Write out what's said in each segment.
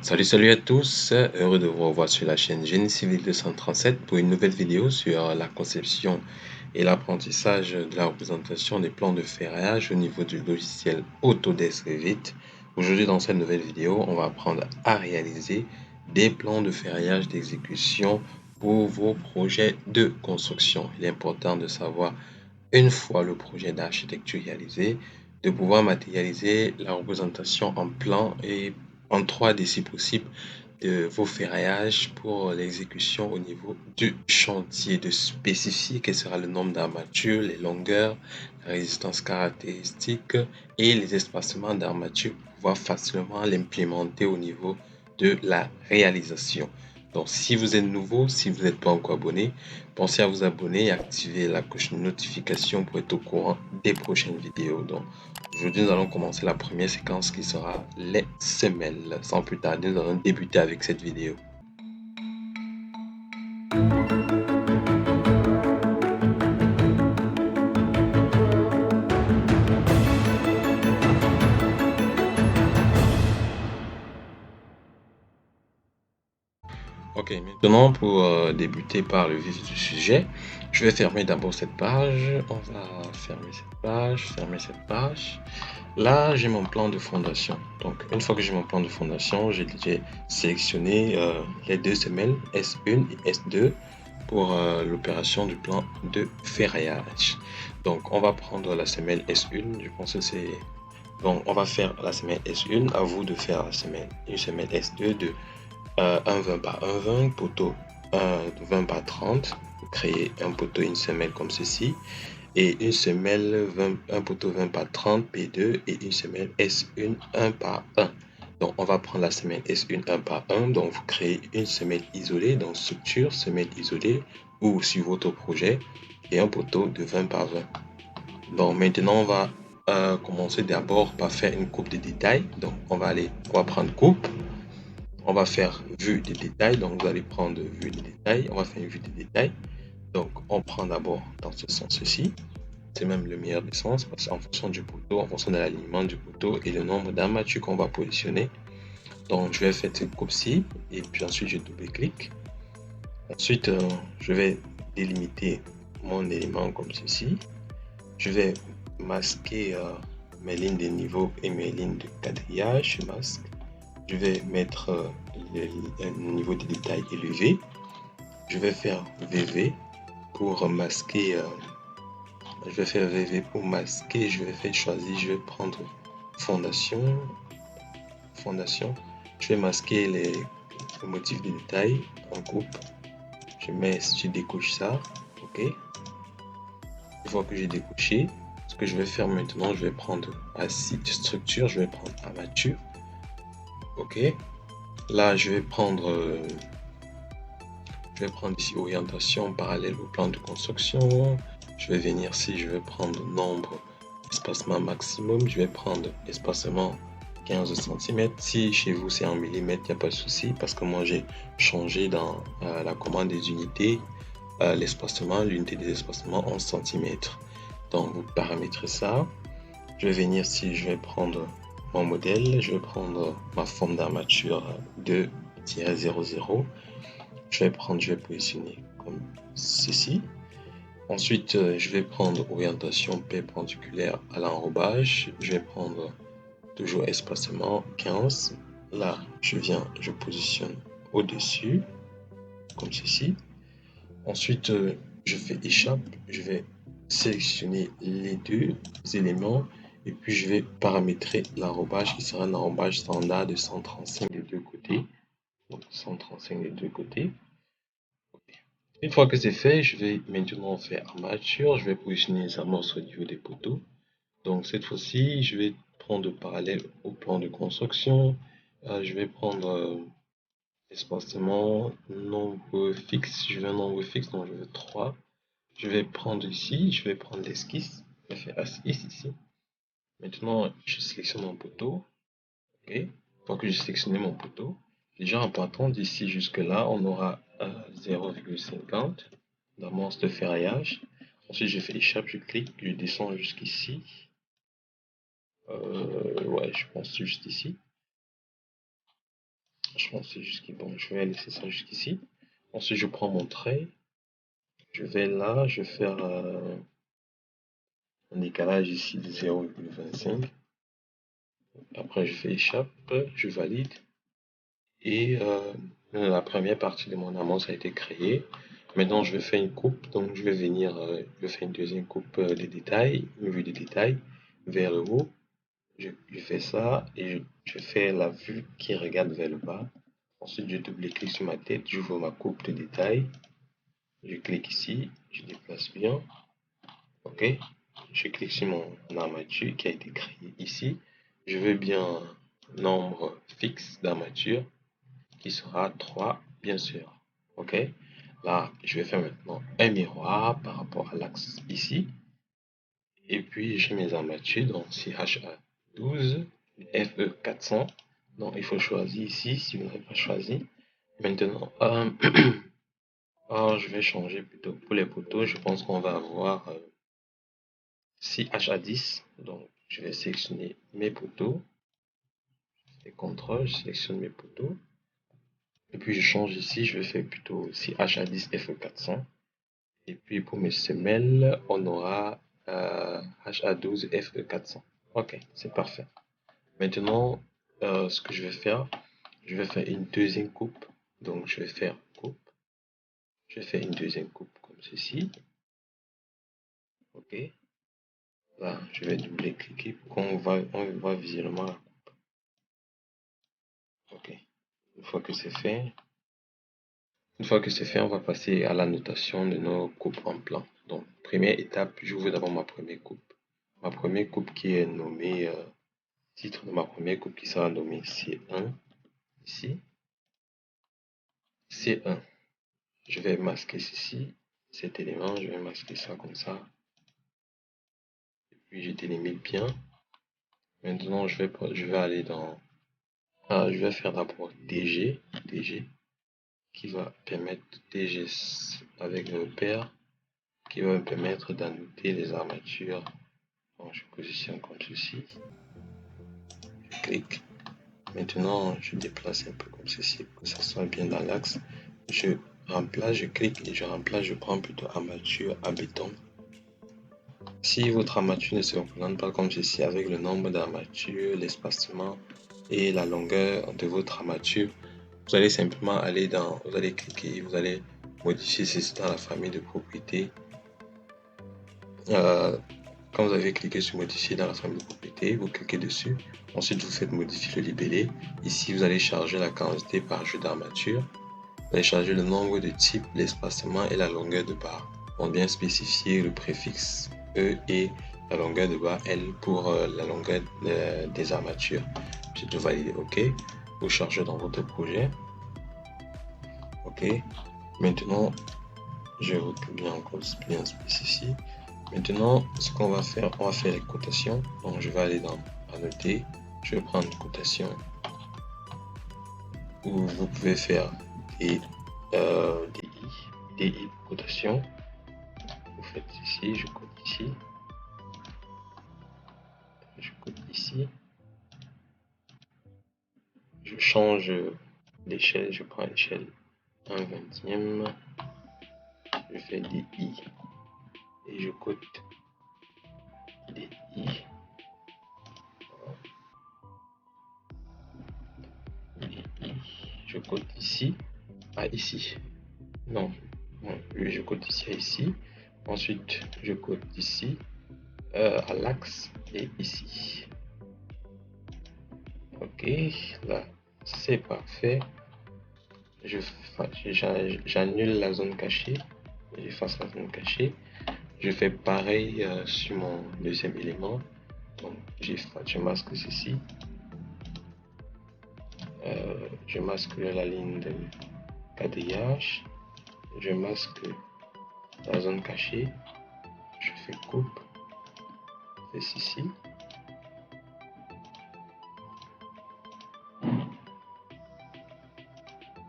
Salut à tous, heureux de vous revoir sur la chaîne Génie Civil 237 pour une nouvelle vidéo sur la conception et l'apprentissage de la représentation des plans de ferrage au niveau du logiciel Autodesk Revit. Aujourd'hui, dans cette nouvelle vidéo, on va apprendre à réaliser des plans de ferrage d'exécution pour vos projets de construction. Il est important de savoir, une fois le projet d'architecture réalisé, de pouvoir matérialiser la représentation en plan et en 3D si possible de vos ferraillages pour l'exécution au niveau du chantier, de spécifier quel sera le nombre d'armatures, les longueurs, la résistance caractéristique et les espacements d'armatures pour pouvoir facilement l'implémenter au niveau de la réalisation. Donc, si vous êtes nouveau, si vous n'êtes pas encore abonné, pensez à vous abonner et activer la cloche de notification pour être au courant des prochaines vidéos. Donc, aujourd'hui, nous allons commencer la première séquence qui sera les semelles. Sans plus tarder, nous allons débuter avec cette vidéo. Ok, maintenant pour débuter par le vif du sujet, je vais fermer d'abord cette page. On va fermer cette page, fermer cette page. Là, j'ai mon plan de fondation. Donc, une fois que j'ai mon plan de fondation, j'ai sélectionné les deux semelles S1 et S2 pour l'opération du plan de ferraillage. Donc, on va prendre la semelle S1. Je pense que c'est... Bon, on va faire la semelle S1. À vous de faire la semelle, une semelle S2 de 1,20 par 1,20, poteau 20 par 30. Vous créez un poteau, une semelle comme ceci et une semelle 20, un poteau 20 par 30 P2 et une semelle S1 1 par 1. Donc on va prendre la semelle S1 1 par 1. Donc vous créez une semelle isolée, donc structure, semelle isolée ou sur votre projet et un poteau de 20 par 20. Donc maintenant on va commencer d'abord par faire une coupe de détail. Donc on va prendre coupe. On va faire vue de détail. Donc vous allez prendre vue de détail. On va faire une vue de détail. Donc on prend d'abord dans ce sens-ci. C'est même le meilleur des sens parce qu'en fonction du poteau, en fonction de l'alignement du poteau et le nombre d'armatures qu'on va positionner. Donc je vais faire cette coupe-ci et puis ensuite je double-clique. Ensuite je vais délimiter mon élément comme ceci. Je vais masquer mes lignes de niveau et mes lignes de quadrillage. Je masque. Je vais mettre le niveau de détail élevé. Je vais faire VV pour masquer. Je vais faire VV pour masquer. Je vais faire choisir. Je vais prendre fondation. Fondation. Je vais masquer les motifs de détail en coupe. Je découche ça. Ok. Une fois que j'ai découché, ce que je vais faire maintenant, je vais prendre assis structure. Je vais prendre armature. Ok. Là, je vais prendre ici orientation parallèle au plan de construction. Je vais venir ici, je vais prendre nombre, espacement maximum. Je vais prendre espacement 15 cm. Si chez vous c'est en millimètres, il n'y a pas de souci parce que moi j'ai changé dans la commande des unités l'espacement, l'unité des espacements en centimètres. Donc vous paramétrez ça. Je vais venir ici, je vais prendre mon modèle, je vais prendre ma forme d'armature 2-00. Je vais positionner comme ceci. Ensuite, je vais prendre orientation perpendiculaire à l'enrobage. Je vais prendre toujours espacement 15. Là, je positionne au-dessus, comme ceci. Ensuite, je fais échappe. Je vais sélectionner les deux éléments et puis je vais paramétrer l'enrobage qui sera un enrobage standard de 135 des deux côtés. Donc 135 des deux côtés. Une fois que c'est fait, je vais maintenant faire armature. Je vais positionner les amorces au niveau des poteaux. Donc cette fois-ci, je vais prendre parallèle au plan de construction. Je vais prendre espacement, nombre fixe. Je veux un nombre fixe, donc je veux 3. Je vais prendre ici, je vais prendre l'esquisse. Je vais faire esquisse ici. Maintenant, je sélectionne mon poteau. Ok. Une fois que j'ai sélectionné mon poteau, déjà en partant d'ici jusque là, on aura 0,50 d'amorce de ferraillage. Ensuite, je fais échappe, je clique, je descends jusqu'ici. Ouais, je pense juste ici. franchement, c'est jusqu'ici. Bon, je vais laisser ça jusqu'ici. Ensuite, je prends mon trait. Je vais là, je vais faire un décalage ici de 0,25. Après, je fais échappe, je valide. Et la première partie de mon amorce a été créée. Maintenant, je vais faire une coupe. Donc, je vais venir, je vais faire une deuxième coupe des détails, une vue des détails vers le haut. Je fais ça et je fais la vue qui regarde vers le bas. Ensuite, je double-clique sur ma tête, j'ouvre ma coupe de détails. Je clique ici, je déplace bien. OK. Je clique sur mon armature qui a été créée ici. Je veux bien un nombre fixe d'armature qui sera 3, bien sûr. OK. Là, je vais faire maintenant un miroir par rapport à l'axe ici. Et puis, j'ai mes armatures, donc c'est HA12, FE400. Donc, il faut choisir ici si vous n'avez pas choisi. Maintenant, je vais changer plutôt pour les poteaux. Je pense qu'on va avoir 6HA10. Donc, je vais sélectionner mes poteaux. Et CTRL, je sélectionne mes poteaux. Et puis, je change ici. Je vais faire plutôt 6HA10 FE400. Et puis, pour mes semelles, on aura HA12 FE400. OK, c'est parfait. Maintenant, ce que je vais faire une deuxième coupe. Donc, je vais faire coupe. Je fais une deuxième coupe comme ceci. OK. Là, je vais double-cliquer pour qu'on voit visuellement la coupe. OK. Une fois que c'est fait, on va passer à la notation de nos coupes en plan. Donc, première étape, j'ouvre d'abord ma première coupe. Ma première coupe qui est nommée, titre de ma première coupe qui sera nommée C1. Ici. C1. Je vais masquer ceci, cet élément, je vais masquer ça comme ça. Et puis je délimite bien. Maintenant, je vais aller dans... je vais faire d'abord DG qui va permettre DG avec le repère qui va me permettre d'annoter les armatures. Donc, je positionne comme ceci. Je clique. Maintenant, je déplace un peu comme ceci pour que ça soit bien dans l'axe. Je remplace, je clique et je remplace, je prends plutôt armature à béton. Si votre armature ne se représente pas comme ceci avec le nombre d'armatures, l'espacement et la longueur de votre armature, vous allez simplement aller dans, vous allez cliquer, vous allez modifier ceci dans la famille de propriétés. Quand vous avez cliqué sur modifier dans la famille de propriétés, vous cliquez dessus. Ensuite, vous faites modifier le libellé. Ici, vous allez charger la quantité par jeu d'armature. Vous allez charger le nombre de types, l'espacement et la longueur de barre. On vient spécifier le préfixe E et la longueur de barre L pour la longueur des armatures. J'ai tout validé. OK. Vous chargez dans votre projet. OK. Maintenant, je recule bien encore, bien spécifié. Maintenant, ce qu'on va faire, on va faire les cotations. Donc, je vais aller dans Annoter. Je vais prendre une cotation où vous pouvez faire des DI cotation. Vous faites ici, je cote ici. Je cote ici. Je change l'échelle, je prends l'échelle 1/20. Je fais DI et je cote DI. Je cote ici à ici. Non, je cote ici à ici. Ensuite, je cote ici à l'axe et ici. OK, là, c'est parfait. J'annule la zone cachée. J'efface la zone cachée. Je fais pareil sur mon deuxième élément. Donc, je masque ceci. Je masque la ligne de quadrillage. Je masque la zone cachée. Je fais coupe. C'est ici.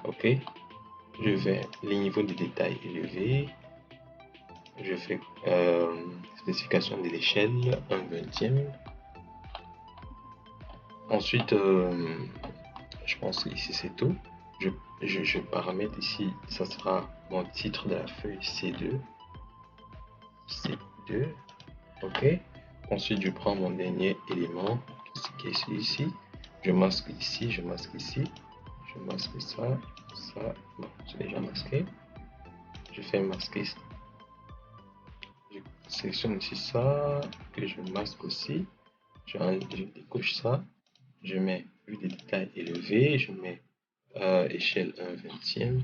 OK. Je vais les niveaux de détail élevés. Je fais spécification de l'échelle 1/20. Ensuite, je pense que ici c'est tout. Je paramètre ici, ça sera mon titre de la feuille C2. C2, ok. Ensuite, je prends mon dernier élément qui est celui-ci. Je masque ici, je masque ici. Je masque ça, ça. Bon, c'est déjà masqué. Je fais masquer. Je sélectionne ici ça, que je masque aussi. Je décoche ça. Je mets vue des détails élevés. Je mets échelle 1/20.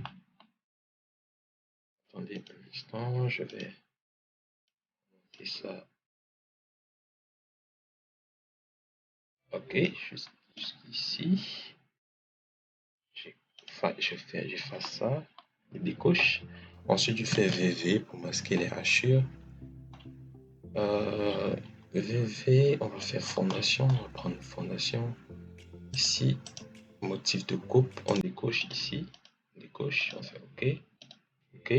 Attendez un instant, je vais monter ça. Ok, jusqu'ici. J'efface ça, je décoche. Ensuite, je fais VV pour masquer les hachures. VV, on va faire fondation. On va prendre fondation. Ici, motif de coupe, on décoche ici. On décoche, on fait OK. OK.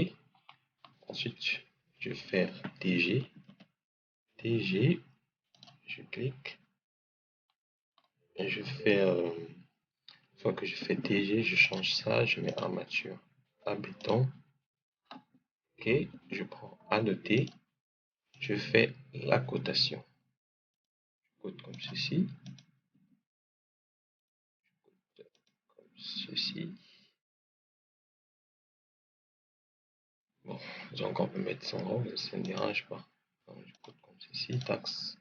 Ensuite, je vais faire TG. TG, je clique. Et je fais, une fois que je fais TG, je change ça, je mets armature à béton. OK, je prends annoter. Je fais la cotation. Je cote comme ceci. Comme ceci. Bon, donc on peut mettre 100 euros, mais ça ne dérange pas. Donc je cote comme ceci, taxe.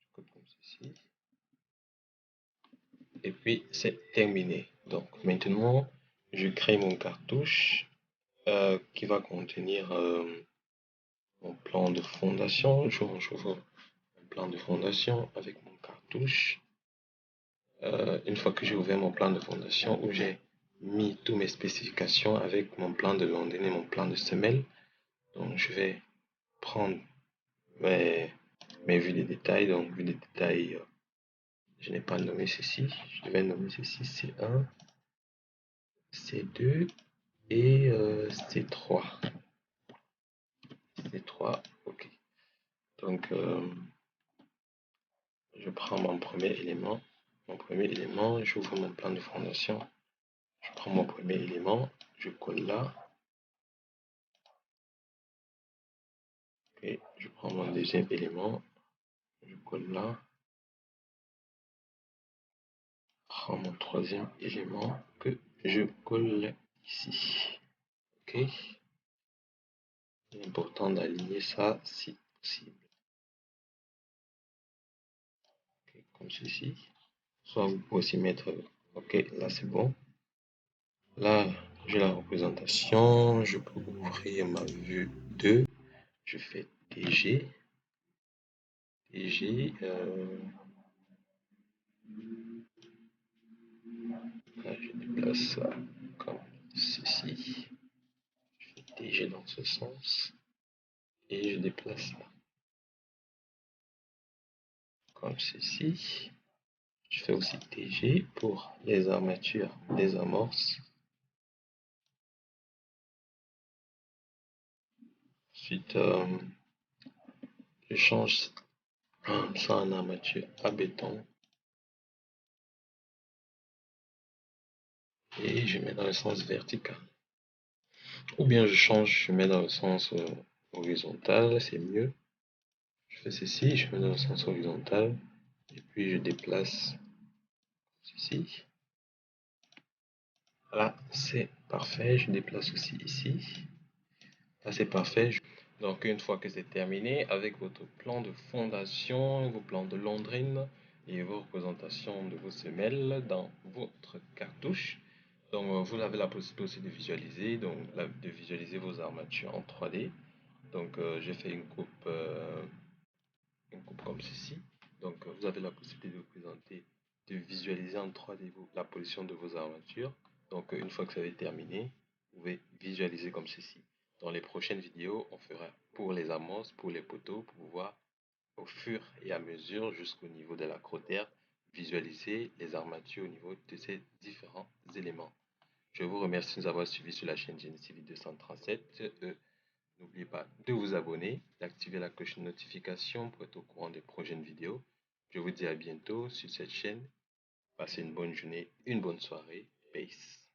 Je cote comme ceci. Et puis c'est terminé. Donc maintenant, je crée mon cartouche qui va contenir mon plan de fondation. J'ouvre mon plan de fondation avec mon cartouche. Une fois que j'ai ouvert mon plan de fondation où j'ai mis toutes mes spécifications avec mon plan de londine et mon plan de semelle, donc je vais prendre mes vues des détails. Donc vues des détails, je n'ai pas nommé ceci, je vais nommer ceci C1, C2 et C3. C3, ok. Donc je prends mon premier élément. J'ouvre mon plan de fondation. Je prends mon premier élément, je colle là. Et je prends mon deuxième élément, je colle là. Je prends mon troisième élément que je colle ici. Ok. Il est important d'aligner ça si possible. Okay, comme ceci. Soit vous pouvez aussi mettre. Ok, là c'est bon. Là, j'ai la représentation. Je peux ouvrir ma vue 2. Je fais TG. TG. Là, je déplace ça comme ceci. Je fais TG dans ce sens. Et je déplace ça comme ceci. Je fais aussi TG pour les armatures des amorces. Ensuite, je change ça en armature à béton. Et je mets dans le sens vertical. Ou bien je change, je mets dans le sens horizontal, c'est mieux. Je fais ceci, je mets dans le sens horizontal. Et puis je déplace ceci. Là, c'est parfait. Je déplace aussi ici. Là, c'est parfait. Donc, une fois que c'est terminé, avec votre plan de fondation, vos plans de londrine et vos représentations de vos semelles dans votre cartouche, donc vous avez la possibilité aussi de visualiser, de visualiser vos armatures en 3D. Donc, j'ai fait une coupe comme ceci. Donc, vous avez la possibilité de présenter, de visualiser en 3D la position de vos armatures. Donc, une fois que ça va être terminé, vous pouvez visualiser comme ceci. Dans les prochaines vidéos, on fera pour les amorces, pour les poteaux, pour pouvoir, au fur et à mesure, jusqu'au niveau de la crotère, visualiser les armatures au niveau de ces différents éléments. Je vous remercie de nous avoir suivis sur la chaîne Génie Civil 237. N'oubliez pas de vous abonner, d'activer la cloche de notification pour être au courant des prochaines vidéos. Je vous dis à bientôt sur cette chaîne. Passez une bonne journée, une bonne soirée. Peace.